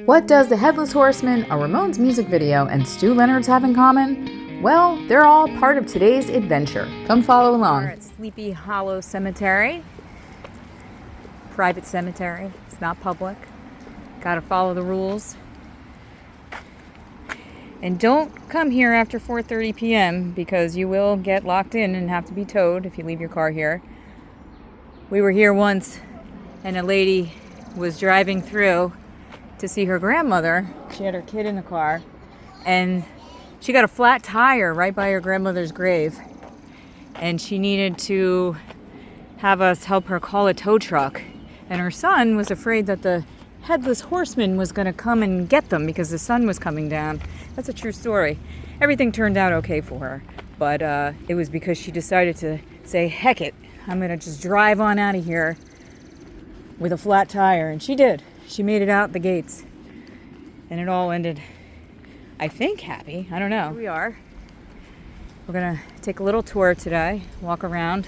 What does the Headless Horseman, a Ramones music video, and Stew Leonard's have in common? Well, they're all part of today's adventure. Come follow along. We're at Sleepy Hollow Cemetery. Private cemetery. It's not public. Gotta follow the rules. And don't come here after 4:30 p.m. because you will get locked in and have to be towed if you leave your car here. We were here once and a lady was driving through to see her grandmother. She had her kid in the car and she got a flat tire right by her grandmother's grave. And she needed to have us help her call a tow truck. And her son was afraid that the Headless Horseman was going to come and get them because the sun was coming down. That's a true story. Everything turned out okay for her, but it was because she decided to say, heck it, I'm going to just drive on out of here with a flat tire. And she did. She made it out the gates. And it all ended, I think, happy. I don't know. Here we are. We're going to take a little tour today, walk around,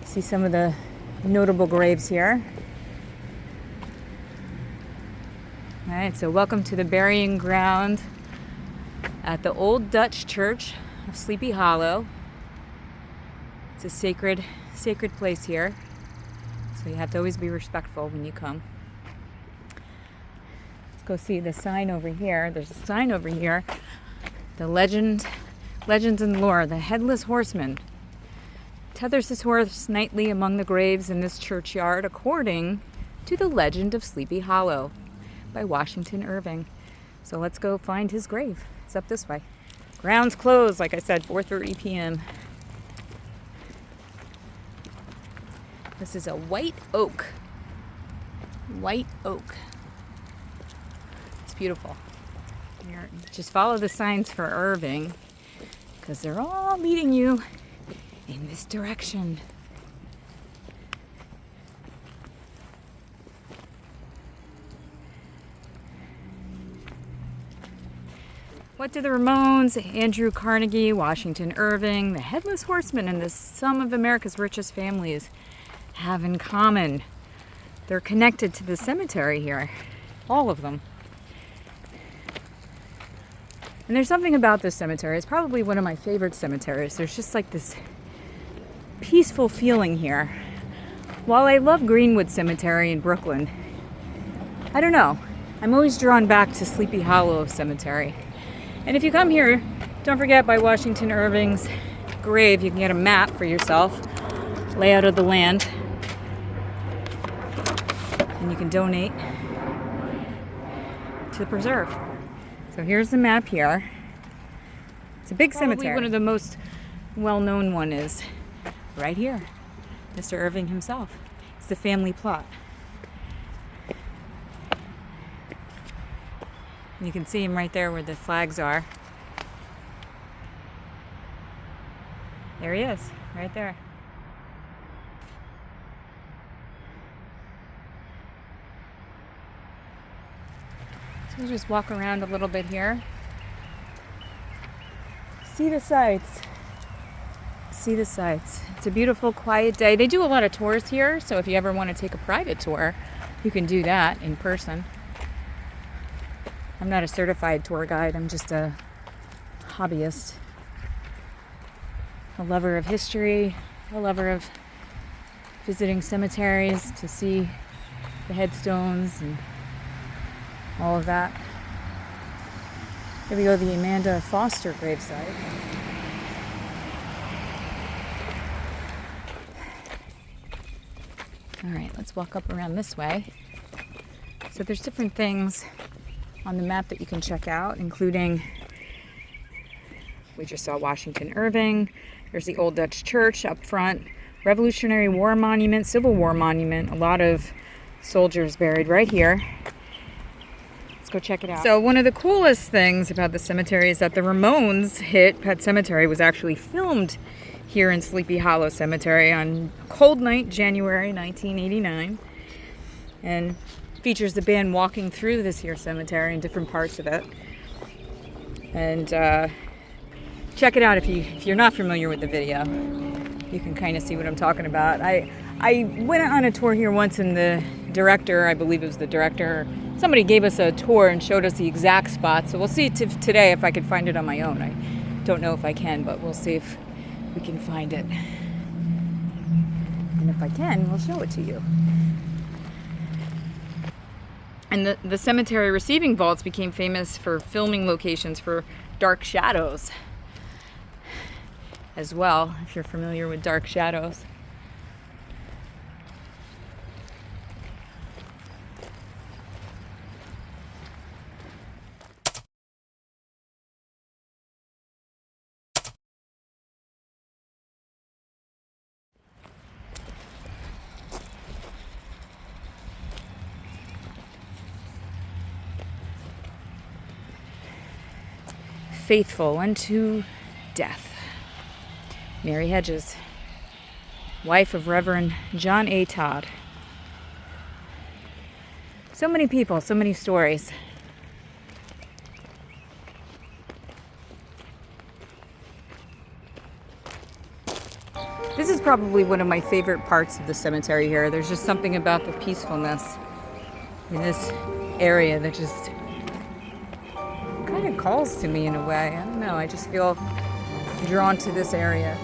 see some of the notable graves here. All right, so welcome to the burying ground at the Old Dutch Church of Sleepy Hollow. It's a sacred place here, so you have to always be respectful when you come. Let's go see the sign over here. There's a sign over here. The legends and lore, the Headless Horseman tethers his horse nightly among the graves in this churchyard according to the legend of Sleepy Hollow by Washington Irving. So let's go find his grave. It's up this way. Grounds closed, like I said, 4:30 p.m. This is a white oak. White oak. It's beautiful. Here, just follow the signs for Irving because they're all leading you in this direction. What do the Ramones, Andrew Carnegie, Washington Irving, the Headless Horseman, and some of America's richest families have in common? They're connected to the cemetery here, all of them. And there's something about this cemetery. It's probably one of my favorite cemeteries. There's just like this peaceful feeling here. While I love Greenwood Cemetery in Brooklyn, I don't know. I'm always drawn back to Sleepy Hollow Cemetery. And if you come here, don't forget by Washington Irving's grave, you can get a map for yourself, layout of the land, and you can donate to the preserve. So here's the map here. It's a big cemetery. One of the most well-known one is right here, Mr. Irving himself. It's the family plot. You can see him right there where the flags are. There he is, right there. So we'll just walk around a little bit here. See the sights. See the sights. It's a beautiful, quiet day. They do a lot of tours here, so if you ever want to take a private tour, you can do that in person. I'm not a certified tour guide, I'm just a hobbyist. A lover of history, a lover of visiting cemeteries to see the headstones and all of that. Here we go, the Amanda Foster gravesite. All right, let's walk up around this way. So there's different things on the map that you can check out, including, we just saw Washington Irving. There's the Old Dutch Church up front, Revolutionary War Monument, Civil War Monument, a lot of soldiers buried right here. Let's go check it out. So one of the coolest things about the cemetery is that the Ramones hit Pet Sematary was actually filmed here in Sleepy Hollow Cemetery on a cold night, January 1989. And features the band walking through this here cemetery in different parts of it. And check it out if you're not familiar with the video. You can kind of see what I'm talking about. I went on a tour here once and the director, I believe it was the director, somebody gave us a tour and showed us the exact spot. So we'll see today if I can find it on my own. I don't know if I can, but we'll see if we can find it. And if I can, we'll show it to you. And the cemetery receiving vaults became famous for filming locations for Dark Shadows as well, if you're familiar with Dark Shadows. Faithful unto death. Mary Hedges, wife of Reverend John A. Todd. So many people, so many stories. This is probably one of my favorite parts of the cemetery here. There's just something about the peacefulness in this area that just kind of calls to me in a way. I don't know, I just feel drawn to this area.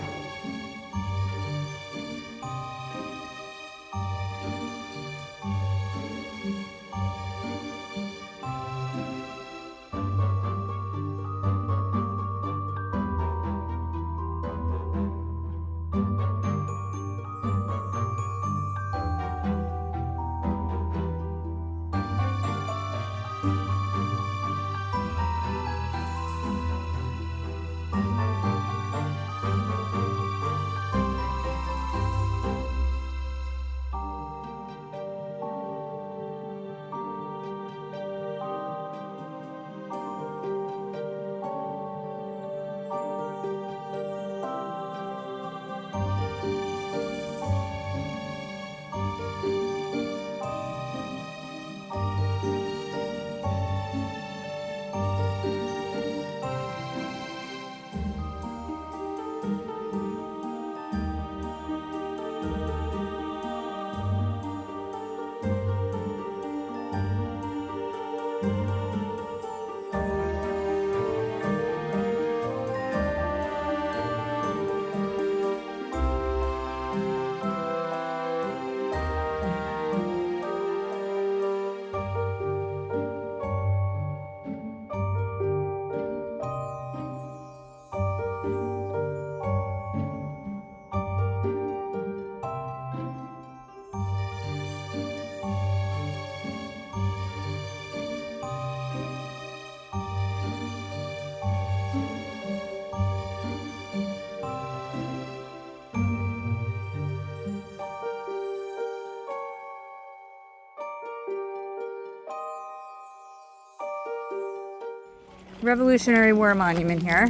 Revolutionary War monument here,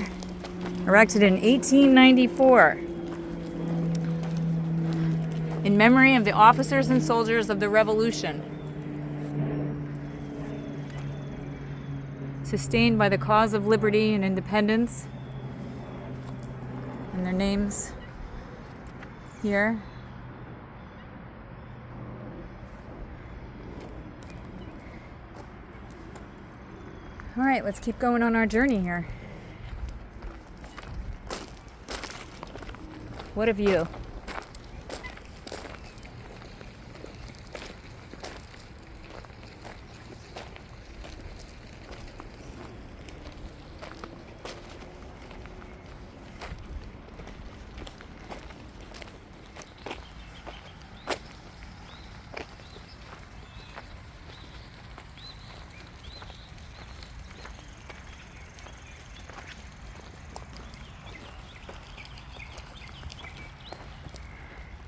erected in 1894 in memory of the officers and soldiers of the Revolution, sustained by the cause of liberty and independence, and their names here. All right, let's keep going on our journey here. What a view.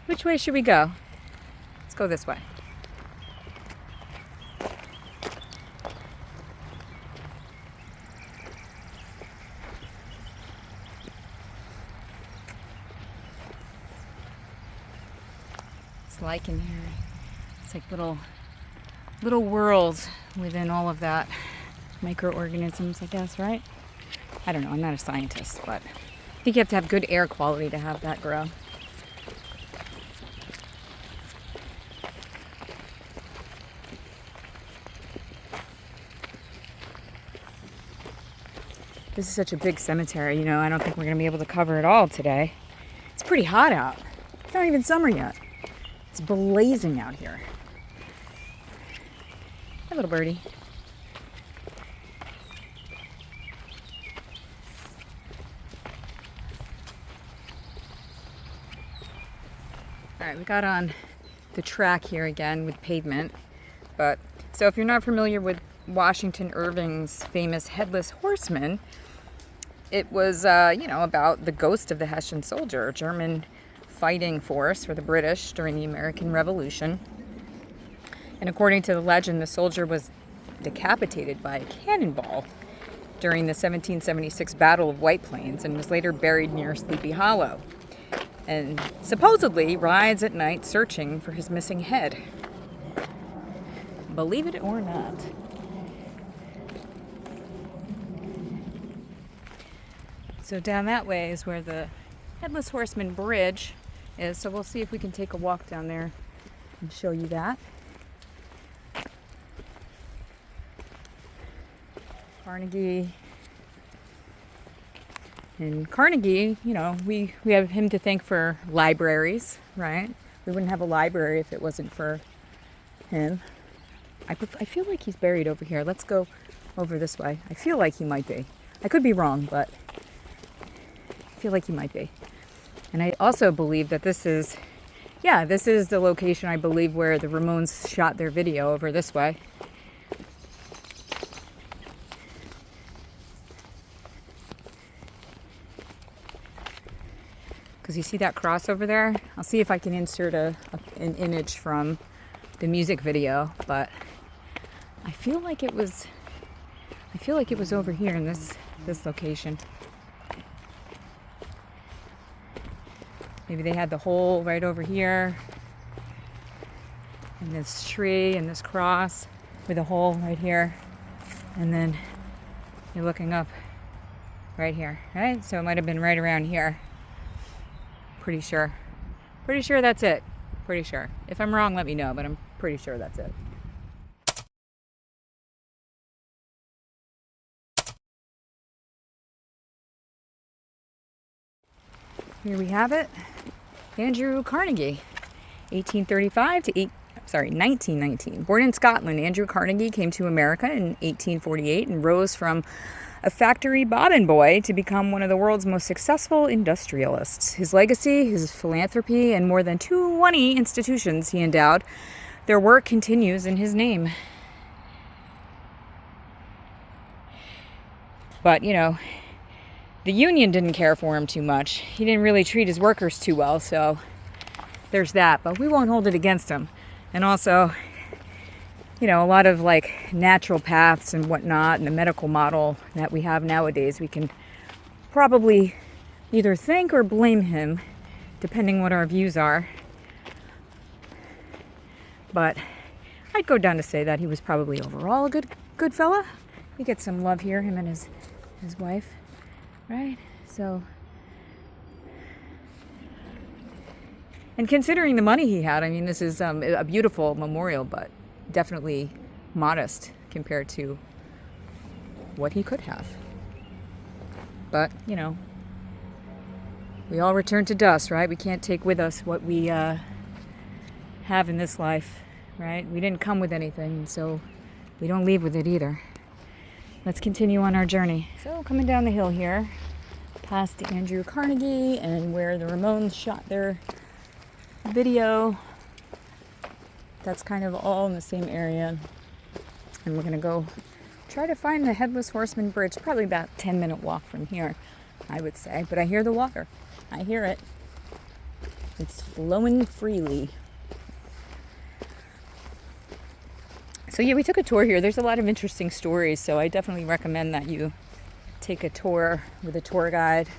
Which way should we go? Let's go this way. It's like in here. It's like little worlds within all of that. Microorganisms, I guess, right? I don't know, I'm not a scientist, but I think you have to have good air quality to have that grow. This is such a big cemetery, you know, I don't think we're going to be able to cover it all today. It's pretty hot out. It's not even summer yet. It's blazing out here. Hi, little birdie. All right, we got on the track here again with pavement. But so if you're not familiar with Washington Irving's famous Headless Horseman, it was, about the ghost of the Hessian soldier, a German fighting force for the British during the American Revolution. And according to the legend, the soldier was decapitated by a cannonball during the 1776 Battle of White Plains and was later buried near Sleepy Hollow. And supposedly rides at night searching for his missing head. Believe it or not. So down that way is where the Headless Horseman Bridge is. So we'll see if we can take a walk down there and show you that. Carnegie. And Carnegie, you know, we have him to thank for libraries, right? We wouldn't have a library if it wasn't for him. I feel like he's buried over here. Let's go over this way. I feel like he might be. I could be wrong, but I feel like he might be. And I also believe that this is the location, I believe, where the Ramones shot their video, over this way. Because you see that cross over there? I'll see if I can insert an image from the music video, but I feel like it was over here in this location. Maybe they had the hole right over here, and this tree and this cross with a hole right here, and then you're looking up right here, right? So it might have been right around here. Pretty sure that's it. Pretty sure. If I'm wrong, let me know, but I'm pretty sure that's it. Here we have it. Andrew Carnegie, 1919. Born in Scotland, Andrew Carnegie came to America in 1848 and rose from a factory bobbin boy to become one of the world's most successful industrialists. His legacy, his philanthropy, and more than 20 institutions he endowed, their work continues in his name. But, you know, the union didn't care for him too much. He didn't really treat his workers too well, so there's that. But we won't hold it against him. And also, you know, a lot of like naturopaths and whatnot, and the medical model that we have nowadays, we can probably either thank or blame him, depending what our views are. But I'd go down to say that he was probably overall a good fella. He gets some love here, him and his wife, right? So, and considering the money he had, I mean, this is a beautiful memorial, but definitely modest compared to what he could have. But, you know, we all return to dust, right? We can't take with us what we have in this life, right? We didn't come with anything, so we don't leave with it either. Let's continue on our journey. So, coming down the hill here, past Andrew Carnegie and where the Ramones shot their video. That's kind of all in the same area. And we're going to go try to find the Headless Horseman Bridge. Probably about a 10-minute walk from here, I would say. But I hear the water. I hear it. It's flowing freely. So yeah, we took a tour here. There's a lot of interesting stories, so I definitely recommend that you take a tour with a tour guide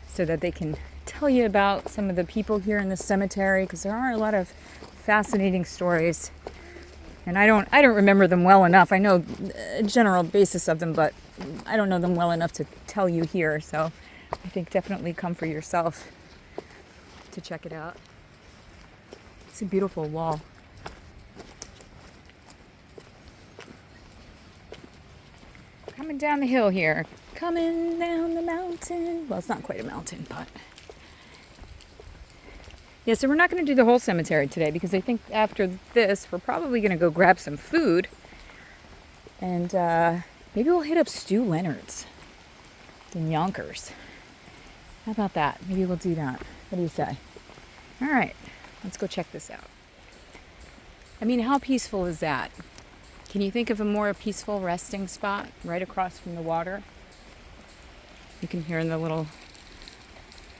so that they can tell you about some of the people here in the cemetery, because there are a lot of fascinating stories, and I don't remember them well enough. I know a general basis of them, but I don't know them well enough to tell you here. So I think definitely come for yourself to check it out. It's a beautiful wall. Coming down the hill here. Coming down the mountain. Well, it's not quite a mountain, but... Yeah, so we're not going to do the whole cemetery today because I think after this, we're probably going to go grab some food. And maybe we'll hit up Stew Leonard's in Yonkers. How about that? Maybe we'll do that. What do you say? All right, let's go check this out. I mean, how peaceful is that? Can you think of a more peaceful resting spot right across from the water? You can hear the little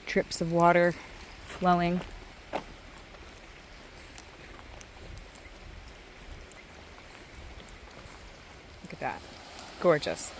drips of water flowing. Look at that. Gorgeous.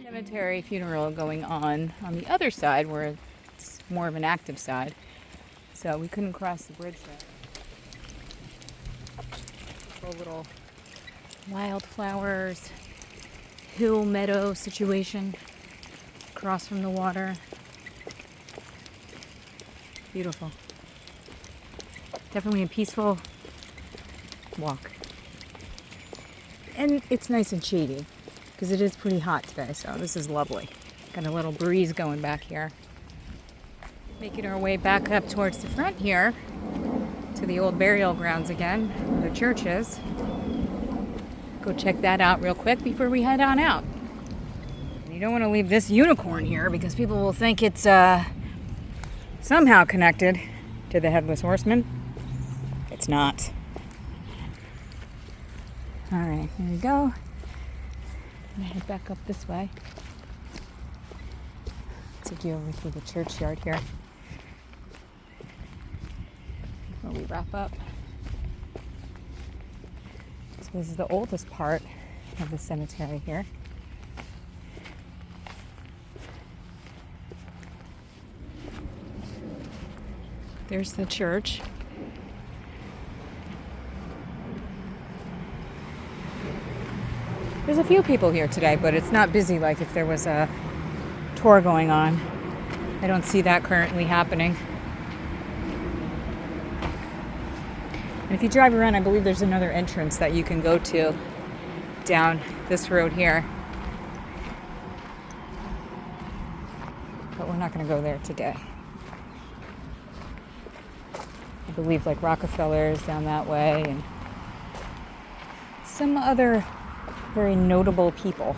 Cemetery funeral going on the other side where it's more of an active side, so we couldn't cross the bridge there. A little wildflowers, hill meadow situation across from the water. Beautiful. Definitely a peaceful walk, and it's nice and shady because it is pretty hot today, so this is lovely. Got a little breeze going back here. Making our way back up towards the front here to the old burial grounds again, where the church is. Go check that out real quick before we head on out. You don't want to leave this unicorn here because people will think it's somehow connected to the Headless Horseman. It's not. All right, here we go. I'm gonna head back up this way. Take you over through the churchyard here before we wrap up. So this is the oldest part of the cemetery here. There's the church. There's a few people here today, but it's not busy like if there was a tour going on. I don't see that currently happening. And if you drive around, I believe there's another entrance that you can go to down this road here. But we're not going to go there today. I believe like Rockefeller's down that way and some other very notable people.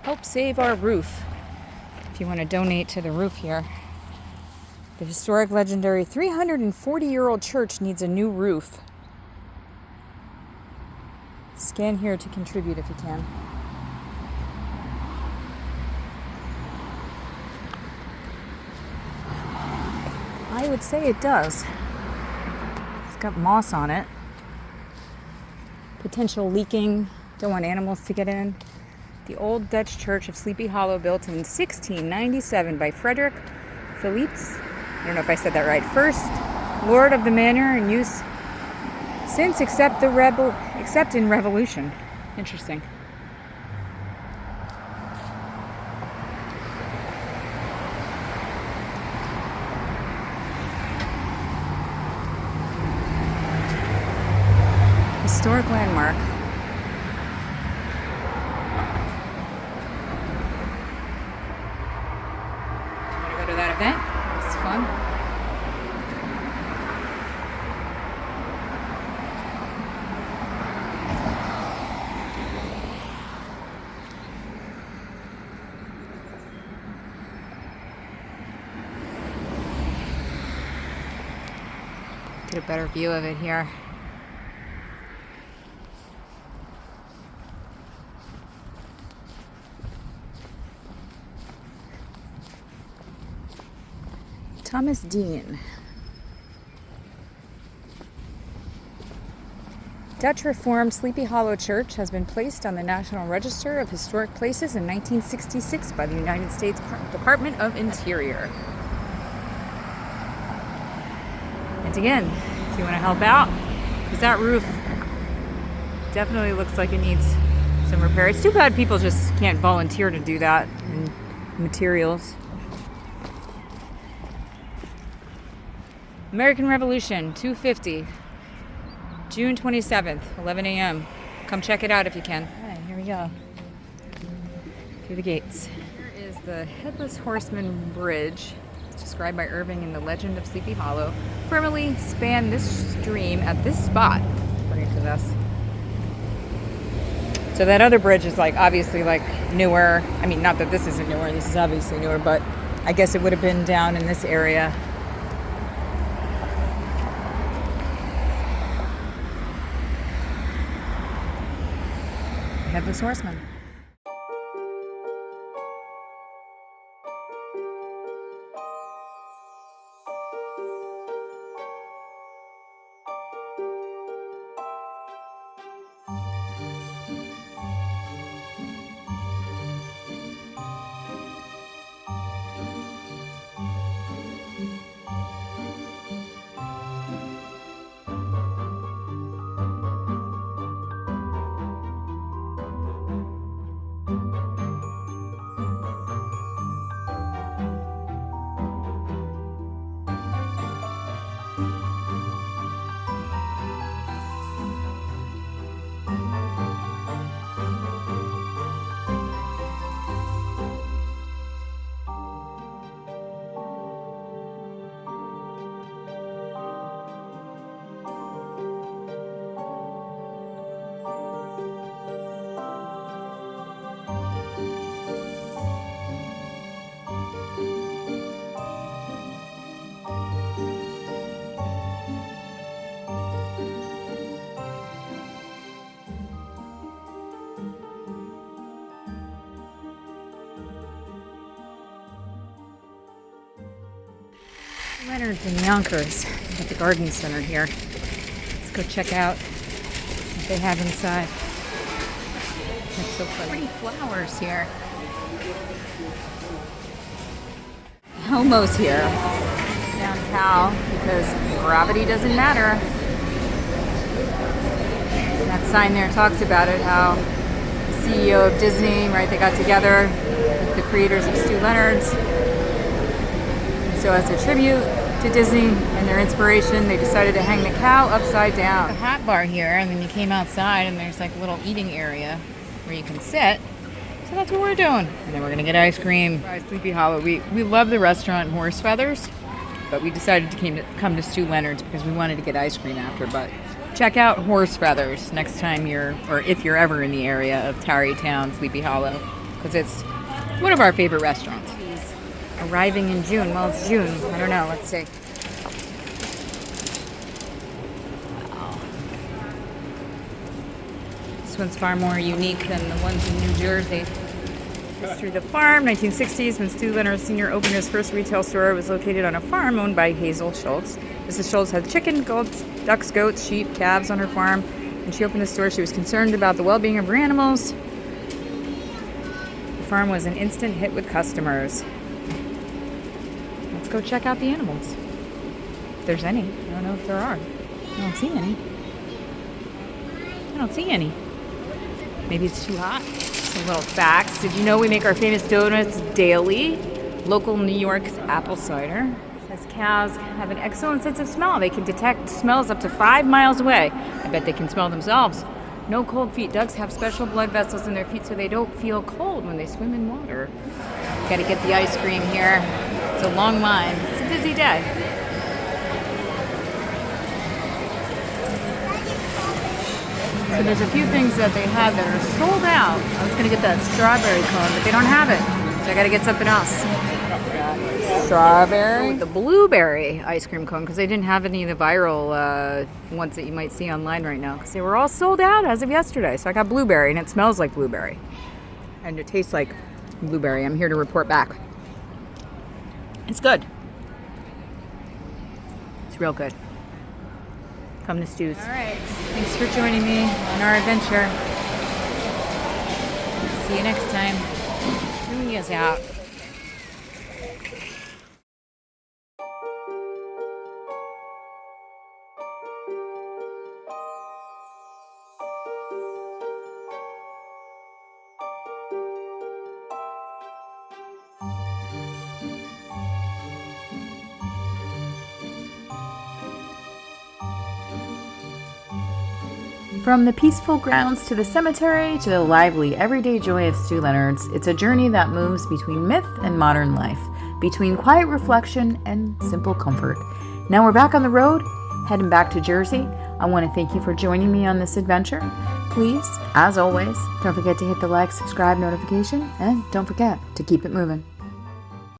Help save our roof. If you want to donate to the roof here. The historic, legendary 340-year-old church needs a new roof. Scan here to contribute if you can. I would say it does. It's got moss on it. Potential leaking. Don't want animals to get in. The old Dutch church of Sleepy Hollow, built in 1697 by Frederick Philipps. I don't know if I said that right. First Lord of the manor, in use since except in Revolution. Interesting. Historic landmark. Want to go to that event? It's fun. Get a better view of it here. Thomas Dean. Dutch Reformed Sleepy Hollow Church has been placed on the National Register of Historic Places in 1966 by the United States Department of Interior. And again, if you want to help out, because that roof definitely looks like it needs some repair. It's too bad people just can't volunteer to do that in materials. American Revolution, 250. June 27th, 11 a.m. Come check it out if you can. All right, here we go. Through the gates. Here is the Headless Horseman Bridge, described by Irving in The Legend of Sleepy Hollow. Formerly spanned this stream at this spot, according to this. So that other bridge is like obviously like newer. I mean, not that this isn't newer, this is obviously newer, but I guess it would have been down in this area. Headless Horseman. Leonard's in Yonkers at the garden center here. Let's go check out what they have inside. That's so pretty flowers here. Elmo's here downtown because gravity doesn't matter. And that sign there talks about it, how the CEO of Disney, right, they got together with the creators of Stew Leonard's. So as a tribute to Disney and their inspiration, they decided to hang the cow upside down. A hot bar here, and then you came outside and there's like a little eating area where you can sit. So that's what we're doing. And then we're gonna get ice cream. Sleepy Hollow. We love the restaurant Horse Feathers, but we decided to come to Stew Leonard's because we wanted to get ice cream after. But check out Horse Feathers next time if you're ever in the area of Tarrytown, Sleepy Hollow, because it's one of our favorite restaurants. Arriving in June. Well, it's June. I don't know. Let's see. Wow. This one's far more unique than the ones in New Jersey. Through the farm, 1960s, when Stew Leonard Sr. opened his first retail store, it was located on a farm owned by Hazel Schultz. Mrs. Schultz had chicken, ducks, goats, sheep, calves on her farm. When she opened the store, she was concerned about the well-being of her animals. The farm was an instant hit with customers. Go check out the animals. If there's any. I don't know if there are. I don't see any. I don't see any. Maybe it's too hot. Some little facts. Did you know we make our famous donuts daily? Local New York's apple cider. It says cows have an excellent sense of smell. They can detect smells up to 5 miles away. I bet they can smell themselves. No cold feet. Ducks have special blood vessels in their feet so they don't feel cold when they swim in water. Gotta get the ice cream here. It's a long line. It's a busy day. So there's a few things that they have that are sold out. I was going to get that strawberry cone, but they don't have it. So I got to get something else. Strawberry. The blueberry ice cream cone, because they didn't have any of the viral ones that you might see online right now, because they were all sold out as of yesterday. So I got blueberry, and it smells like blueberry. And it tastes like blueberry. I'm here to report back. It's good. It's real good. Come to Stew's. All right. Thanks for joining me on our adventure. See you next time. See you out. From the peaceful grounds to the cemetery to the lively everyday joy of Stew Leonard's, it's a journey that moves between myth and modern life, between quiet reflection and simple comfort. Now we're back on the road, heading back to Jersey. I want to thank you for joining me on this adventure. Please, as always, don't forget to hit the like, subscribe, notification, and don't forget to keep it moving.